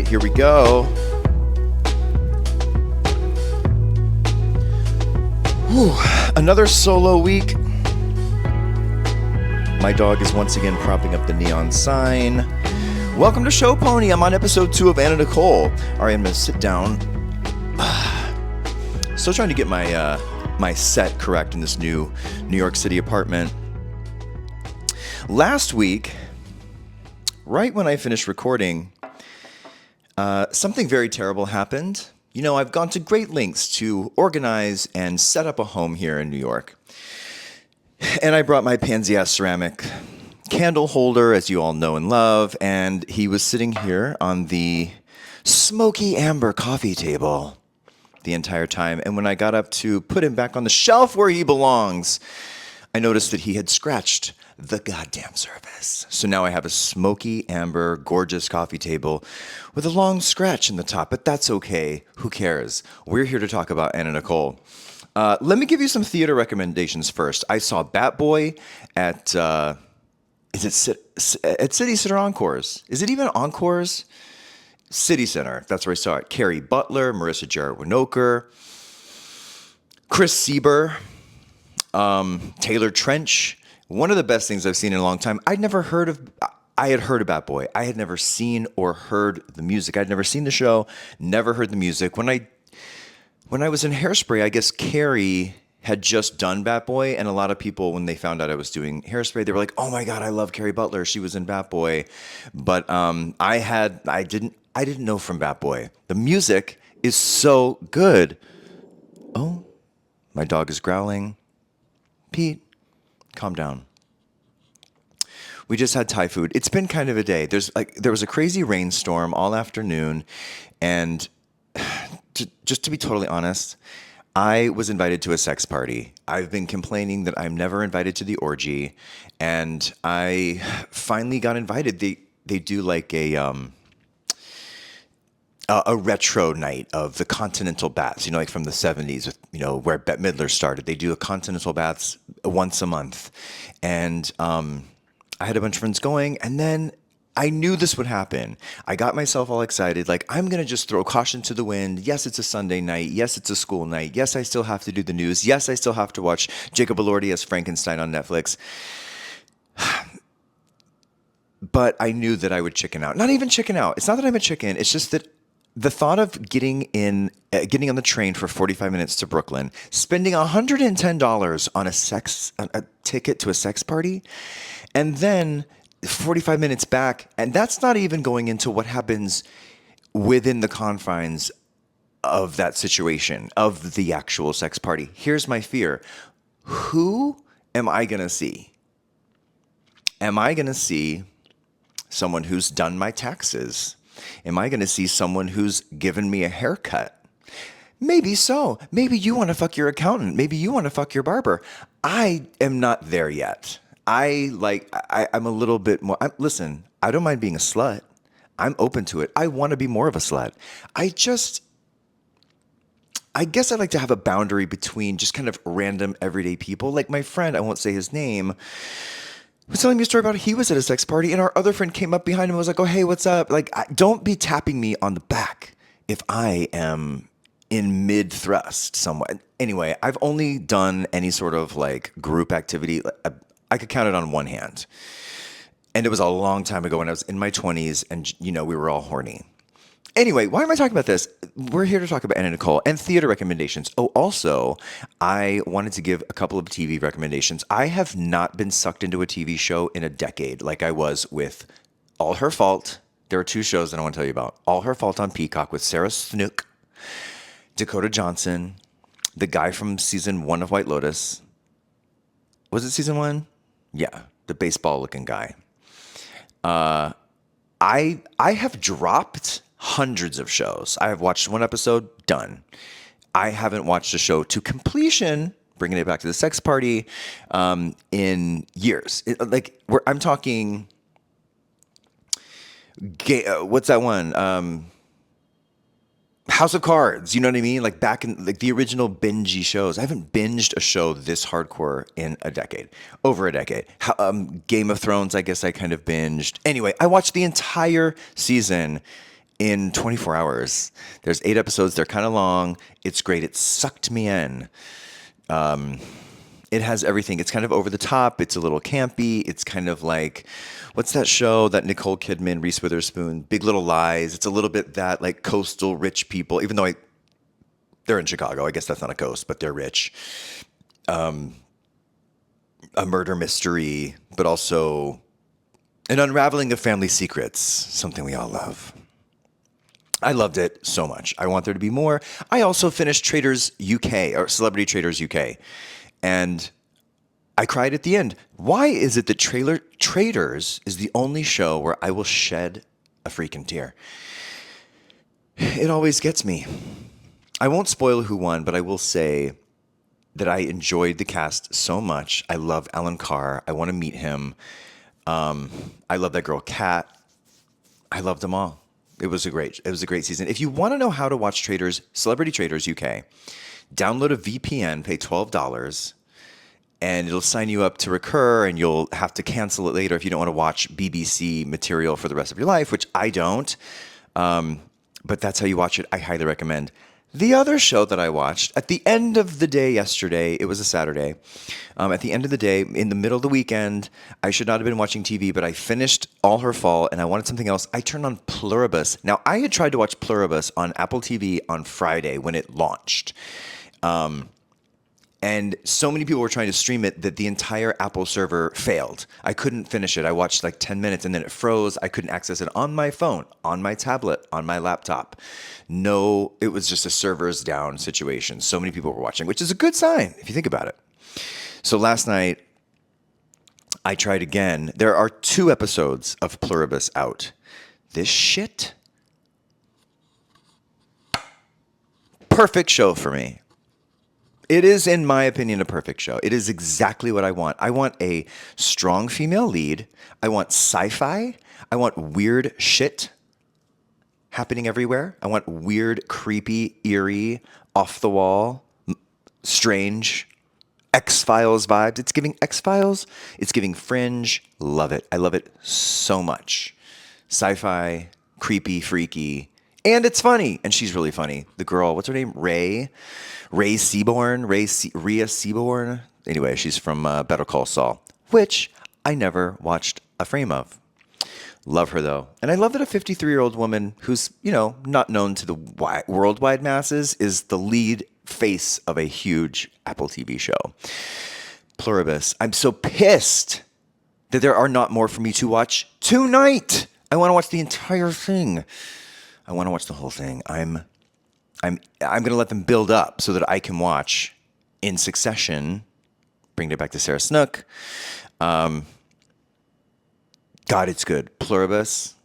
right, here we go. Whew, another solo week. My dog is once again propping up the neon sign. Welcome to Show Pony. I'm on episode 2 of Anna Nicole. All right, I'm going to sit down. Still trying to get my set correct in this new New York City apartment. Last week, right when I finished recording, something very terrible happened. You know, I've gone to great lengths to organize and set up a home here in New York. And I brought my pansy-ass ceramic candle holder, as you all know and love, and he was sitting here on the smoky amber coffee table the entire time. And when I got up to put him back on the shelf where he belongs, I noticed that he had scratched the goddamn surface. So now I have a smoky amber, gorgeous coffee table with a long scratch in the top, but that's okay. Who cares? We're here to talk about Anna Nicole. Let me give you some theater recommendations first. I saw Bat Boy at, at City Center Encores. Is it even Encores? City Center. That's where I saw it. Carrie Butler, Marissa Jarrett-Winokur, Chris Sieber, Taylor Trench. One of the best things I've seen in a long time. I had heard of Bat Boy. I had never seen or heard the music. I'd never seen the show, never heard the music. When I was in Hairspray, I guess Carrie had just done Bat Boy, and a lot of people, when they found out I was doing Hairspray, they were like, "Oh my God, I love Carrie Butler. She was in Bat Boy." But I didn't know from Bat Boy. The music is so good. Oh, my dog is growling. Pete, calm down. We just had Thai food. It's been kind of a day. There was a crazy rainstorm all afternoon, and just to be totally honest, I was invited to a sex party. I've been complaining that I'm never invited to the Orgy, and I finally got invited. They do like a retro night of the Continental Baths, you know, like from the 70s, with, you know, where Bette Midler started. They do a Continental Baths once a month. And I had a bunch of friends going, and then I knew this would happen. I got myself all excited, like, I'm going to just throw caution to the wind. Yes, it's a Sunday night. Yes, it's a school night. Yes, I still have to do the news. Yes, I still have to watch Jacob Elordi as Frankenstein on Netflix. But I knew that I would chicken out. Not even chicken out. It's not that I'm a chicken. It's just that the thought of getting on the train for 45 minutes to Brooklyn, spending $110 on a ticket to a sex party, and then 45 minutes back, and that's not even going into what happens within the confines of that situation, of the actual sex party. Here's my fear. Who am I going to see? Am I going to see someone who's done my taxes? Am I going to see someone who's given me a haircut? Maybe so. Maybe you want to fuck your accountant. Maybe you want to fuck your barber. I am not there yet. I'm a little bit more. Listen, I don't mind being a slut. I'm open to it. I want to be more of a slut. I guess I like to have a boundary between just kind of random everyday people. Like my friend, I won't say his name, was telling me a story about he was at a sex party, and our other friend came up behind him and was like, "Oh, hey, what's up?" Like, don't be tapping me on the back if I am in mid-thrust somewhere. Anyway, I've only done any sort of like group activity. I could count it on one hand. And it was a long time ago when I was in my 20s, and, you know, we were all horny. Anyway, why am I talking about this? We're here to talk about Anna Nicole and theater recommendations. Oh, also, I wanted to give a couple of TV recommendations. I have not been sucked into a TV show in a decade like I was with All Her Fault. There are 2 shows that I want to tell you about. All Her Fault on Peacock with Sarah Snook, Dakota Johnson, the guy from season 1 of White Lotus. Was it season 1? Yeah, the baseball-looking guy. I have dropped hundreds of shows. I have watched 1 episode, done. I haven't watched a show to completion, bringing it back to the sex party, in years. I'm talking, what's that one? House of Cards, you know what I mean? Like back in like the original bingey shows. I haven't binged a show this hardcore in a decade, over a decade. Game of Thrones, I guess I kind of binged. Anyway, I watched the entire season in 24 hours. There's 8 episodes. They're kind of long. It's great. It sucked me in. It has everything. It's kind of over the top. It's a little campy. It's kind of like, what's that show that Nicole Kidman, Reese Witherspoon, Big Little Lies? It's a little bit that like coastal rich people, even though they're in Chicago. I guess that's not a coast, but they're rich. A murder mystery, but also an unraveling of family secrets, something we all love. I loved it so much. I want there to be more. I also finished Traders UK, or Celebrity Traders UK, and I cried at the end. Why is it that Traders is the only show where I will shed a freaking tear? It always gets me. I won't spoil who won, but I will say that I enjoyed the cast so much. I love Alan Carr. I want to meet him. I love that girl, Kat. I loved them all. It was a great season. If you want to know how to watch Celebrity Traders UK, download a VPN, pay $12, and it'll sign you up to recur, and you'll have to cancel it later if you don't want to watch BBC material for the rest of your life, which I don't. But that's how you watch it. I highly recommend. The other show that I watched at the end of the day yesterday, it was a Saturday. At the end of the day, in the middle of the weekend, I should not have been watching TV, but I finished All Her Fall and I wanted something else. I turned on Pluribus. Now, I had tried to watch Pluribus on Apple TV on Friday when it launched. And so many people were trying to stream it that the entire Apple server failed. I couldn't finish it. I watched like 10 minutes and then it froze. I couldn't access it on my phone, on my tablet, on my laptop. No, it was just a servers down situation. So many people were watching, which is a good sign if you think about it. So last night, I tried again. There are 2 episodes of Pluribus out. This shit, perfect show for me. It is, in my opinion, a perfect show. It is exactly what I want. I want a strong female lead. I want sci-fi. I want weird shit happening everywhere. I want weird, creepy, eerie, off-the-wall, strange, X-Files vibes. It's giving X-Files. It's giving Fringe. Love it. I love it so much. Sci-fi, creepy, freaky, and it's funny. And she's really funny. The girl, what's her name? Rhea Seaborn. Anyway, she's from Better Call Saul, which I never watched a frame of. Love her, though. And I love that a 53-year-old woman who's, not known to the worldwide masses is the lead face of a huge Apple TV show. Pluribus. I'm so pissed that there are not more for me to watch tonight. I want to watch the entire thing. I want to watch the whole thing. I'm going to let them build up so that I can watch in succession. Bring it back to Sarah Snook. God, it's good. Pluribus,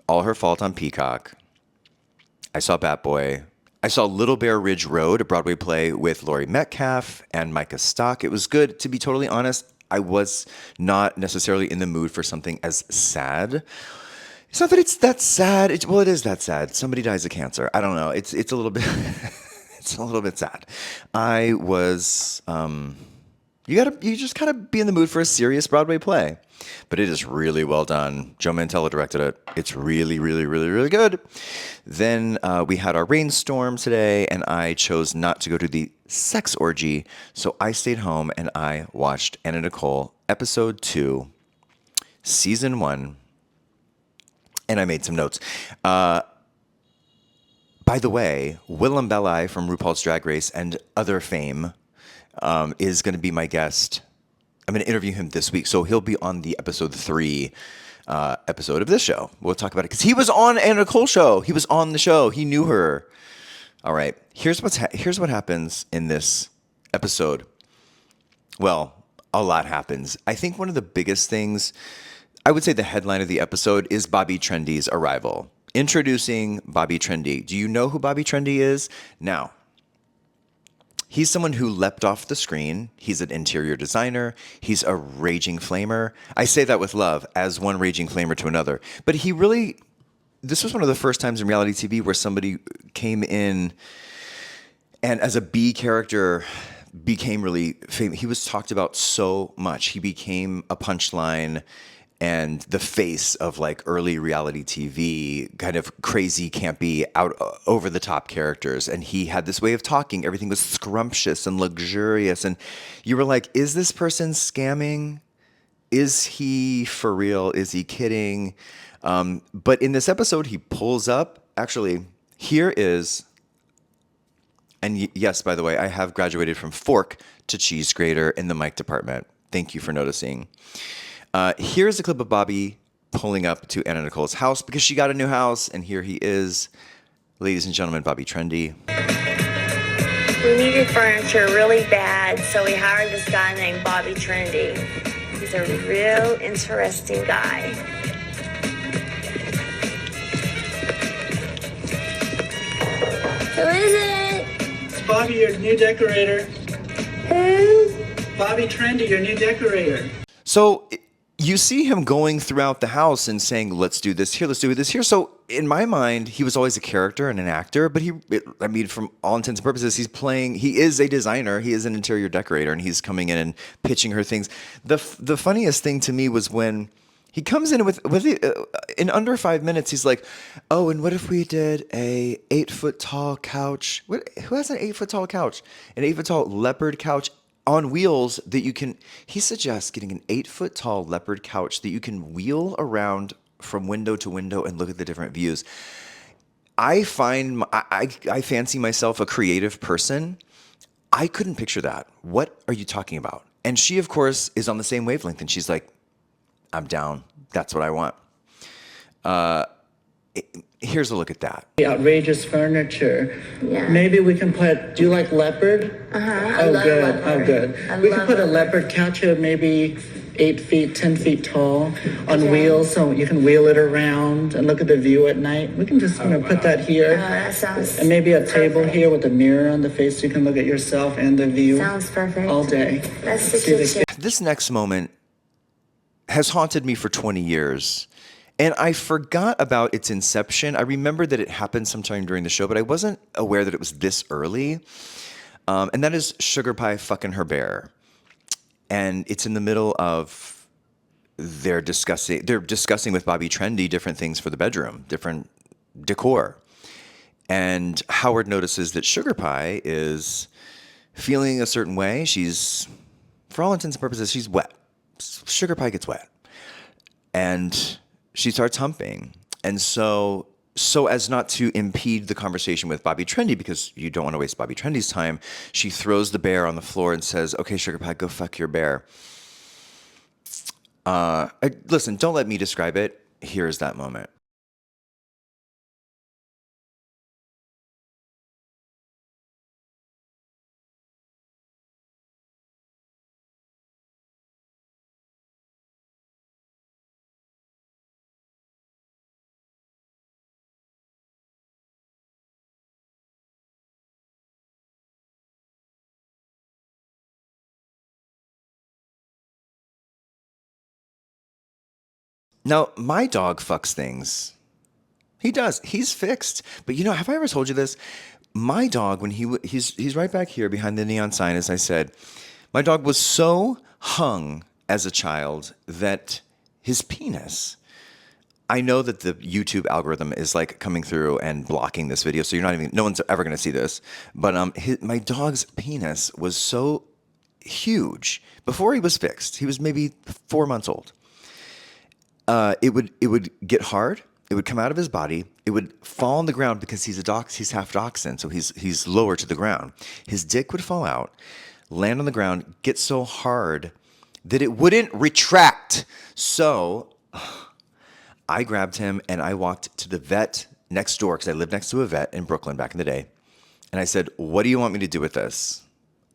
All Her Fault on Peacock. I saw Bat Boy. I saw Little Bear Ridge Road, a Broadway play with Laurie Metcalf and Micah Stock. It was good. To be totally honest, I was not necessarily in the mood for something as sad. It's not that it's that sad. It is that sad. Somebody dies of cancer. I don't know. It's a little bit it's a little bit sad. I was you just gotta be in the mood for a serious Broadway play. But it is really well done. Joe Mantello directed it. It's really, really, really, really good. Then we had our rainstorm today, and I chose not to go to the sex orgy, so I stayed home and I watched Anna Nicole, episode 2, season 1. And I made some notes. By the way, Willem Belli from RuPaul's Drag Race and other fame is going to be my guest. I'm going to interview him this week. So he'll be on the episode 3 episode of this show. We'll talk about it because he was on Anna Nicole show. He was on the show. He knew her. All right. Here's what happens in this episode. Well, a lot happens. I think one of the biggest things, I would say the headline of the episode is Bobby Trendy's arrival. Introducing Bobby Trendy. Do you know who Bobby Trendy is? Now, he's someone who leapt off the screen. He's an interior designer. He's a raging flamer. I say that with love, as one raging flamer to another. But this was one of the first times in reality TV where somebody came in and as a B character became really famous. He was talked about so much. He became a punchline. and the face of like early reality TV, kind of crazy, campy, out over the top characters. And he had this way of talking. Everything was scrumptious and luxurious. And you were like, is this person scamming? Is he for real? Is he kidding? But in this episode, he pulls up. Actually, here is, and yes, by the way, I have graduated from fork to cheese grater in the mic department. Thank you for noticing. Here's a clip of Bobby pulling up to Anna Nicole's house because she got a new house, and here he is. Ladies and gentlemen, Bobby Trendy. We needed furniture really bad, so we hired this guy named Bobby Trendy. He's a real interesting guy. Who is it? It's Bobby, your new decorator. Who? Bobby Trendy, your new decorator. So you see him going throughout the house and saying, let's do this here, let's do this here. So in my mind, he was always a character and an actor, but from all intents and purposes, he is a designer, he is an interior decorator, and he's coming in and pitching her things. The funniest thing to me was when he comes in in under 5 minutes, he's like, oh, and what if we did a 8-foot tall couch? Who has an 8-foot tall couch? An 8-foot tall leopard couch on wheels that you can, he suggests getting an 8-foot tall leopard couch that you can wheel around from window to window and look at the different views. I fancy myself a creative person. I couldn't picture that. What are you talking about? And she, of course, is on the same wavelength, and she's like, I'm down. That's what I want. Here's a look at that. Outrageous furniture. Yeah. Maybe we can do you like leopard? I love good. leopard. Oh, good. We can put a leopard couch of maybe 8 feet, 10 feet tall on wheels, so you can wheel it around and look at the view at night. We can just put that here. That sounds And maybe a perfect. table here with a mirror on the face so you can look at yourself and the view. Sounds perfect. All day. That's the See the kitchen. This next moment has haunted me for 20 years. And I forgot about its inception. I remember that it happened sometime during the show, but I wasn't aware that it was this early. And that is Sugar Pie fucking her bear. And it's in the middle of they're discussing with Bobby Trendy different things for the bedroom, different decor. And Howard notices that Sugar Pie is feeling a certain way. She's, for all intents and purposes, she's wet. Sugar Pie gets wet. And she starts humping. And so as not to impede the conversation with Bobby Trendy, because you don't want to waste Bobby Trendy's time, she throws the bear on the floor and says, okay, Sugar Pie, go fuck your bear. Listen, don't let me describe it. Here's that moment. Now, my dog fucks things. He does. He's fixed. But have I ever told you this? My dog, when he's right back here behind the neon sign, as I said, my dog was so hung as a child that his penis, I know that the YouTube algorithm is like coming through and blocking this video, so no one's ever going to see this. But my dog's penis was so huge before he was fixed. He was maybe 4 months old. It would get hard. It would come out of his body. It would fall on the ground because he's half dachshund, so he's lower to the ground. His dick would fall out, land on the ground, get so hard that it wouldn't retract. So I grabbed him and I walked to the vet next door, because I lived next to a vet in Brooklyn back in the day. And I said, what do you want me to do with this?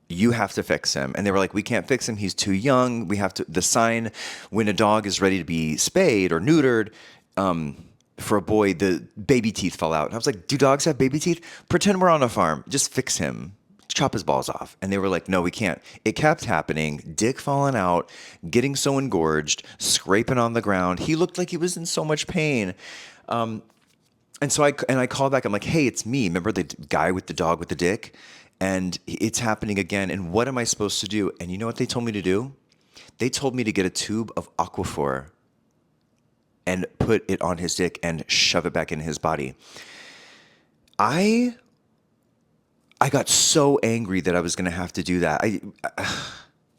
You have to fix him. And they were like, we can't fix him. He's too young. The sign when a dog is ready to be spayed or neutered, for a boy, the baby teeth fall out. And I was like, do dogs have baby teeth? Pretend we're on a farm. Just fix him. Chop his balls off. And they were like, no, we can't. It kept happening. Dick falling out, getting so engorged, scraping on the ground. He looked like he was in so much pain. And so I called back. I'm like, hey, it's me. Remember the guy with the dog with the dick? And it's happening again. And what am I supposed to do? And you know what they told me to do? They told me to get a tube of Aquaphor and put it on his dick and shove it back in his body. I got so angry that I was going to have to do that.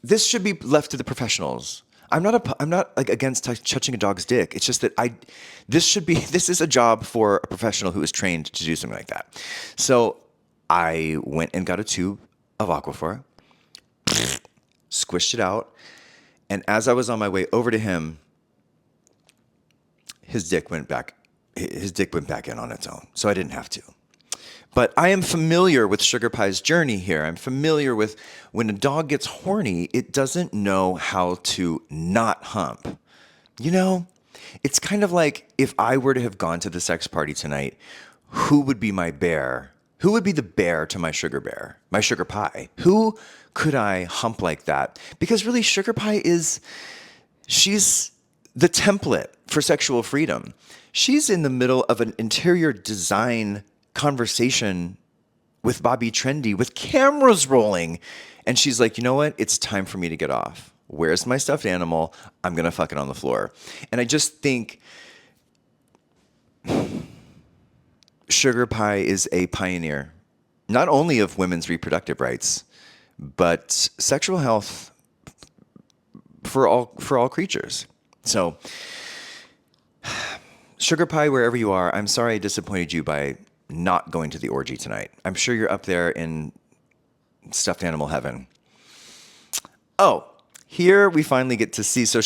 This should be left to the professionals. I'm not like against touching a dog's dick. It's just that this is a job for a professional who is trained to do something like that. So I went and got a tube of Aquaphor, squished it out, and as I was on my way over to him, his dick went back in on its own. So I didn't have to. But I am familiar with Sugar Pie's journey here. I'm familiar with when a dog gets horny, it doesn't know how to not hump. You know, it's kind of like if I were to have gone to the sex party tonight, who would be my bear? Who would be the bear to my sugar bear, my Sugar Pie? Who could I hump like that? Because really, Sugar Pie she's the template for sexual freedom. She's in the middle of an interior design conversation with Bobby Trendy with cameras rolling. And she's like, you know what? It's time for me to get off. Where's my stuffed animal? I'm going to fuck it on the floor. And I just think Sugar Pie is a pioneer, not only of women's reproductive rights, but sexual health for all creatures. So Sugar Pie, wherever you are, I'm sorry I disappointed you by not going to the orgy tonight. I'm sure you're up there in stuffed animal heaven. Oh, here we finally get to see. So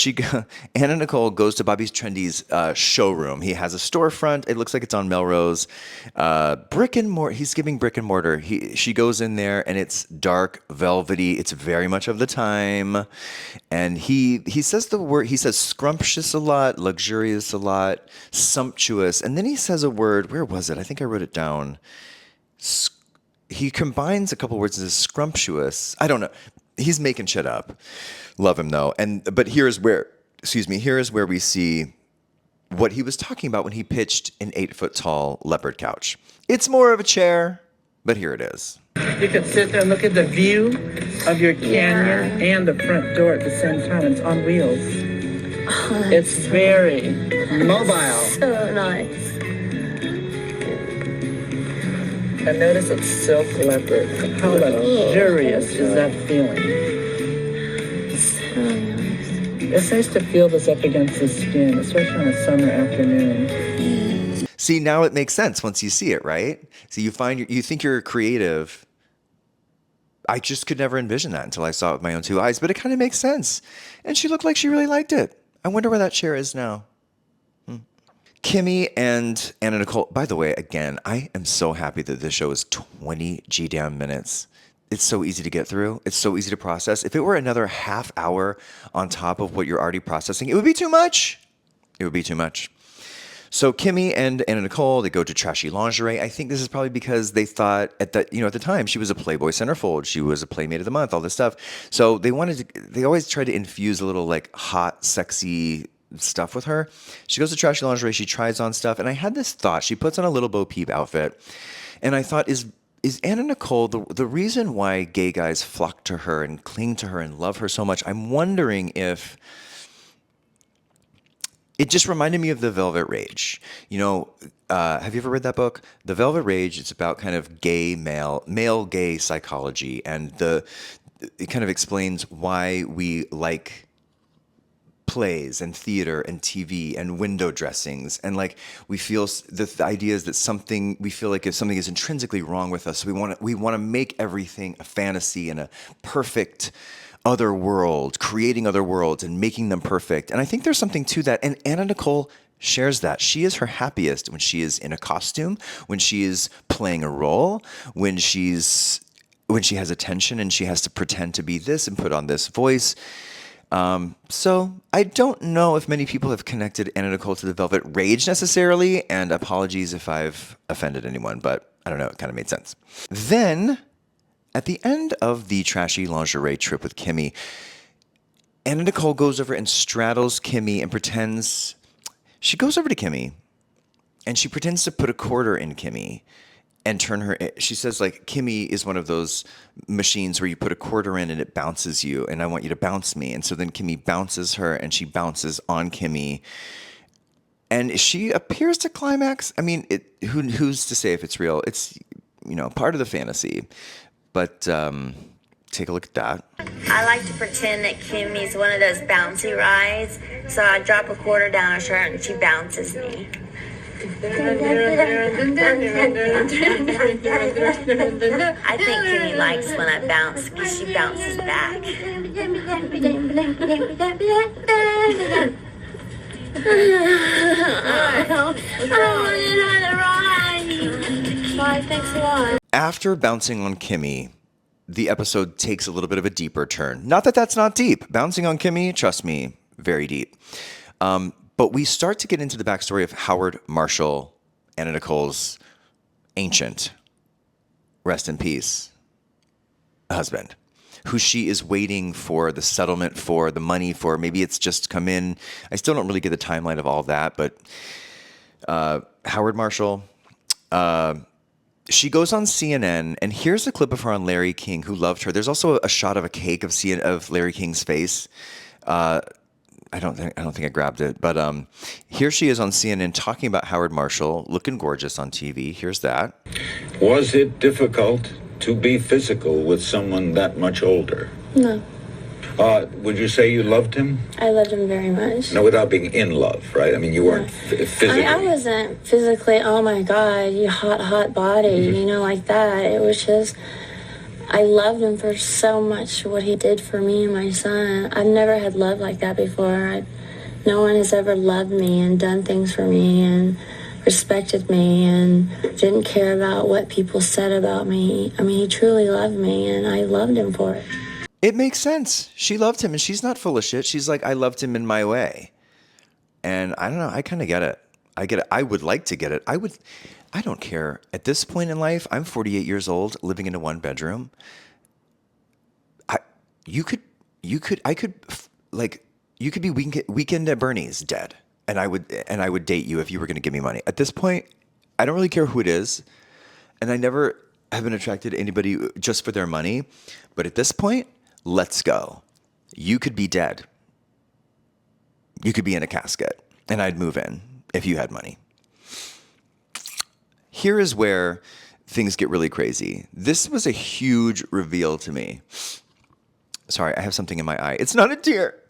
Anna Nicole goes to Bobby Trendy's showroom. He has a storefront. It looks like it's on Melrose. Brick and mortar. He's giving brick and mortar. She goes in there and it's dark, velvety. It's very much of the time. And he says the word. He says scrumptious a lot, luxurious a lot, sumptuous. And then he says a word. Where was it? I think I wrote it down. He combines a couple words and says scrumptious. I don't know. He's making shit up. Love him though. But here is where we see what he was talking about when he pitched an 8-foot tall leopard couch. It's more of a chair, but here it is. You could sit there and look at the view of your canyon and the front door at the same time. It's on wheels. It's very mobile. So nice. And notice it's silk leopard. How luxurious is that feeling? So nice. It's nice to feel this up against the skin, especially on a summer afternoon. See, now it makes sense once you see it, right? So you think you're creative. I just could never envision that until I saw it with my own two eyes, but it kind of makes sense. And she looked like she really liked it. I wonder where that chair is now. Kimmy and Anna Nicole. By the way, again, I am so happy that this show is 20 damn minutes. It's so easy to get through. It's so easy to process. If it were another half hour on top of what you're already processing, it would be too much. It would be too much. So Kimmy and Anna Nicole, they go to Trashy Lingerie. I think this is probably because they thought at the time she was a Playboy centerfold. She was a Playmate of the Month, all this stuff. So they always try to infuse a little like hot, sexy stuff with her. She goes to Trashy Lingerie. She tries on stuff. And I had this thought. She puts on a little Bo Peep outfit. And I thought, is Anna Nicole the reason why gay guys flock to her and cling to her and love her so much? I'm wondering if it just reminded me of The Velvet Rage. You know, have you ever read that book? The Velvet Rage, it's about kind of male gay psychology. And it kind of explains why we like plays and theater and TV and window dressings, and like we feel the idea is that we feel like if something is intrinsically wrong with us, we want to make everything a fantasy and a perfect other world, creating other worlds and making them perfect. And I think there's something to that. And Anna Nicole shares that. She is her happiest when she is in a costume, when she is playing a role, when she has attention and she has to pretend to be this and put on this voice. So I don't know if many people have connected Anna Nicole to The Velvet Rage necessarily, and apologies if I've offended anyone, but I don't know, it kind of made sense. Then, at the end of the Trashy Lingerie trip with Kimmy, Anna Nicole goes over and straddles Kimmy and she goes over to Kimmy and she pretends to put a quarter in Kimmy and turn her. She says, like, Kimmy is one of those machines where you put a quarter in and it bounces you, and I want you to bounce me. And so then Kimmy bounces her, and she bounces on Kimmy. And she appears to climax. I mean, who's to say if it's real? It's, part of the fantasy. But take a look at that. I like to pretend that Kimmy's one of those bouncy rides, so I drop a quarter down her shirt and she bounces me. I think Kimmy likes when I bounce because she bounces back. Thanks a lot. After bouncing on Kimmy, the episode takes a little bit of a deeper turn. Not that that's not deep. Bouncing on Kimmy, trust me, very deep. But we start to get into the backstory of Howard Marshall, Anna Nicole's ancient, rest in peace, husband, who she is waiting for the settlement for, the money for. Maybe it's just come in. I still don't really get the timeline of all that, but Howard Marshall, she goes on CNN, and here's a clip of her on Larry King, who loved her. There's also a shot of a cake of Larry King's face. I don't think I grabbed it, but here she is on CNN talking about Howard Marshall, looking gorgeous on TV. Here's that. Was it difficult to be physical with someone that much older? No. Would you say you loved him? I loved him very much. No, without being in love, right? I mean, you weren't physically. I wasn't physically, oh my God, you hot body, like that. It was just, I loved him for so much what he did for me and my son. I've never had love like that before. No one has ever loved me and done things for me and respected me and didn't care about what people said about me. I mean, he truly loved me and I loved him for it. It makes sense. She loved him, and she's not full of shit. She's like, I loved him in my way. And I don't know. I kind of get it. I get it. I would like to get it. I don't care. At this point in life, I'm 48 years old, living in a one bedroom. You could be Weekend at Bernie's dead, and I would date you if you were going to give me money. At this point, I don't really care who it is, and I never have been attracted to anybody just for their money. But at this point, let's go. You could be dead. You could be in a casket, and I'd move in if you had money. Here is where things get really crazy. This was a huge reveal to me. Sorry, I have something in my eye. It's not a tear.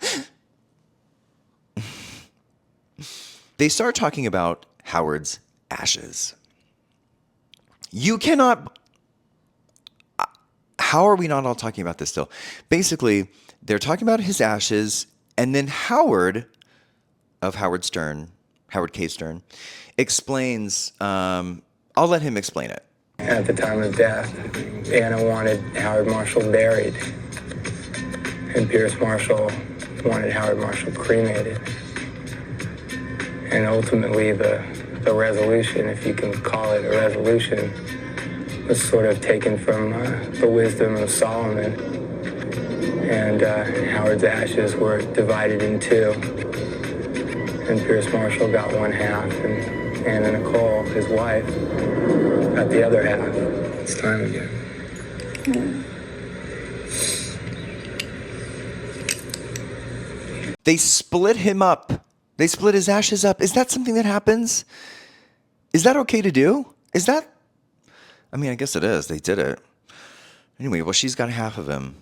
They start talking about Howard's ashes. You cannot... How are we not all talking about this still? Basically, they're talking about his ashes, and then Howard K. Stern, explains... I'll let him explain it. At the time of death, Anna wanted Howard Marshall buried, and Pierce Marshall wanted Howard Marshall cremated. And ultimately, the resolution, if you can call it a resolution, was sort of taken from the wisdom of Solomon. And Howard's ashes were divided in two. And Pierce Marshall got one half, and Anna Nicole, his wife, got the other half. It's time again. They split him up. They split his ashes up. Is that something that happens? Is that okay to do? I mean, I guess it is. They did it. Anyway, well, she's got half of him.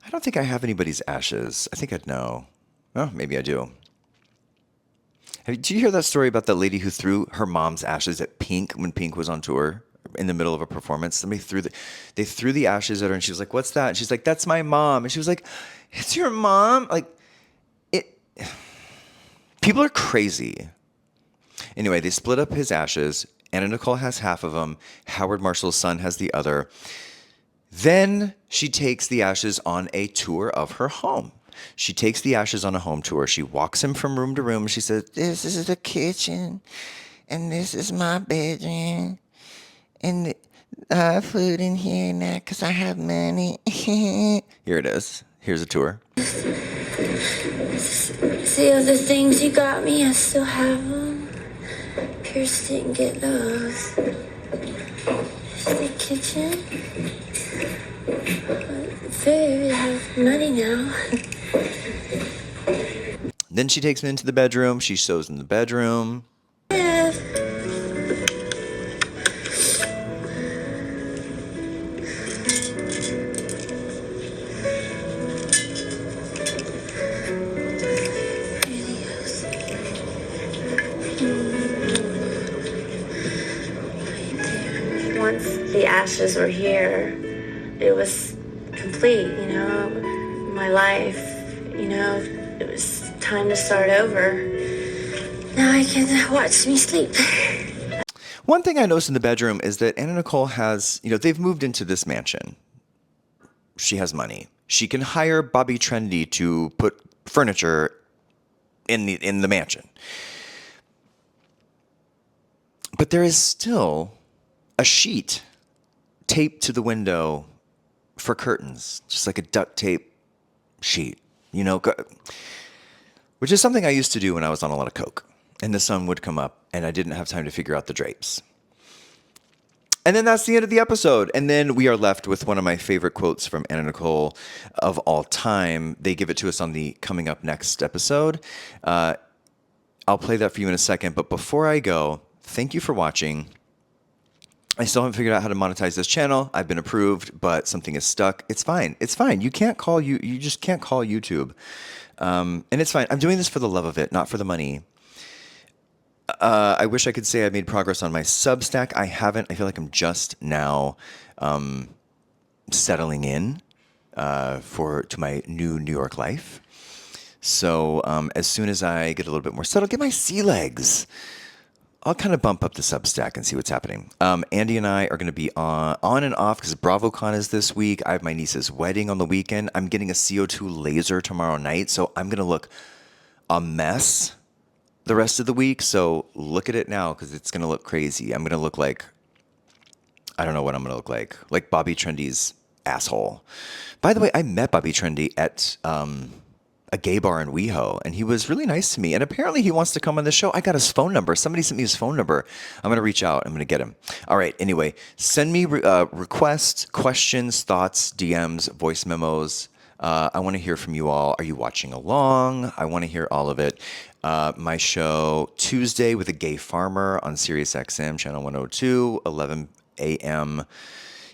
I don't think I have anybody's ashes. I think I'd know. Oh, maybe I do. Did you hear that story about that lady who threw her mom's ashes at Pink when Pink was on tour in the middle of a performance? They threw the ashes at her, and she was like, "What's that?" And she's like, "That's my mom." And she was like, "It's your mom?" People are crazy. Anyway, they split up his ashes. Anna Nicole has half of them. Howard Marshall's son has the other. Then she takes the ashes on a tour of her home. She takes the ashes on a home tour. She walks him from room to room. She says, "This is the kitchen, and this is my bedroom, and food in here now because I have money." Here it is. Here's a tour. See all the things you got me? I still have them. Pierce didn't get those. Here's the kitchen. Food, I have money now. Then she takes me into the bedroom. She shows in the bedroom. Once the ashes were here, it was complete, you know, my life, you know, it was time to start over. Now I can watch me sleep. One thing I noticed in the bedroom is that Anna Nicole has, you know, they've moved into this mansion. She has money. She can hire Bobby Trendy to put furniture in the mansion. But there is still a sheet taped to the window for curtains, just like a duct tape sheet, you know, which is something I used to do when I was on a lot of coke and the sun would come up and I didn't have time to figure out the drapes. And then that's the end of the episode. And then we are left with one of my favorite quotes from Anna Nicole of all time. They give it to us on the coming up next episode. I'll play that for you in a second. But before I go, thank you for watching. I still haven't figured out how to monetize this channel. I've been approved, but something is stuck. It's fine. It's fine. You just can't call YouTube. And it's fine. I'm doing this for the love of it, not for the money. I wish I could say I made progress on my Substack. I haven't. I feel like I'm just now settling in to my new New York life. So as soon as I get a little bit more settled, get my sea legs, I'll kind of bump up the Substack and see what's happening. Andy and I are going to be on and off because BravoCon is this week. I have my niece's wedding on the weekend. I'm getting a CO2 laser tomorrow night, so I'm going to look a mess the rest of the week. So look at it now because it's going to look crazy. I'm going to look like, I don't know what I'm going to look like Bobby Trendy's asshole. By the way, I met Bobby Trendy at a gay bar in WeHo, and he was really nice to me. And apparently he wants to come on the show. I got his phone number. Somebody sent me his phone number. I'm going to reach out. I'm going to get him. All right. Anyway, send me requests, questions, thoughts, DMs, voice memos. I want to hear from you all. Are you watching along? I want to hear all of it. My show Tuesday with a gay farmer on SiriusXM channel 102, 11 a.m.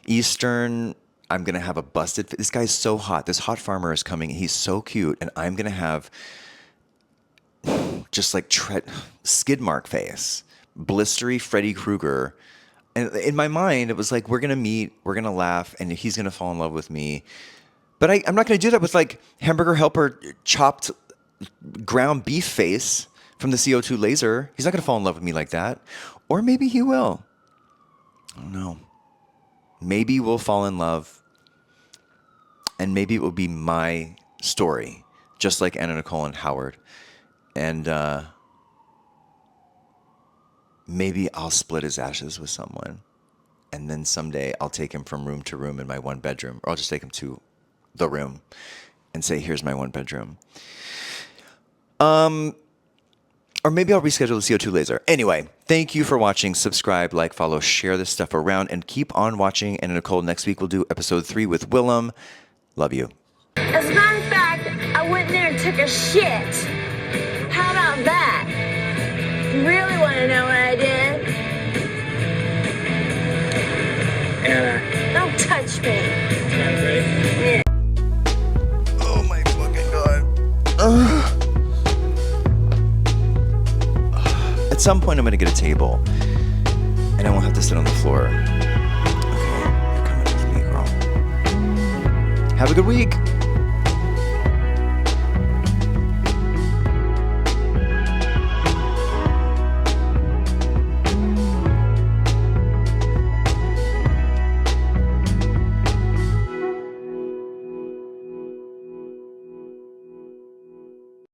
Eastern. I'm going to have a busted fit. This guy's so hot. This hot farmer is coming. He's so cute. And I'm going to have just like skid mark face, blistery Freddy Krueger. And in my mind, it was like, we're going to meet, we're going to laugh, and he's going to fall in love with me. But I'm not going to do that with like hamburger helper chopped ground beef face from the CO2 laser. He's not going to fall in love with me like that. Or maybe he will. I don't know. Maybe we'll fall in love. And maybe it will be my story, just like Anna Nicole and Howard. And maybe I'll split his ashes with someone. And then someday I'll take him from room to room in my one bedroom. Or I'll just take him to the room and say, here's my one bedroom. Or maybe I'll reschedule the CO2 laser. Anyway, thank you for watching. Subscribe, like, follow, share this stuff around, and keep on watching Anna Nicole. Next week we'll do episode 3 with Willem. Love you. As a matter of fact, I went in there and took a shit. How about that? Really want to know what I did? Anna. Don't touch me. Ready? Oh my fucking God. At some point I'm going to get a table. And I won't have to sit on the floor. Okay, you're coming with me, girl. Have a good week.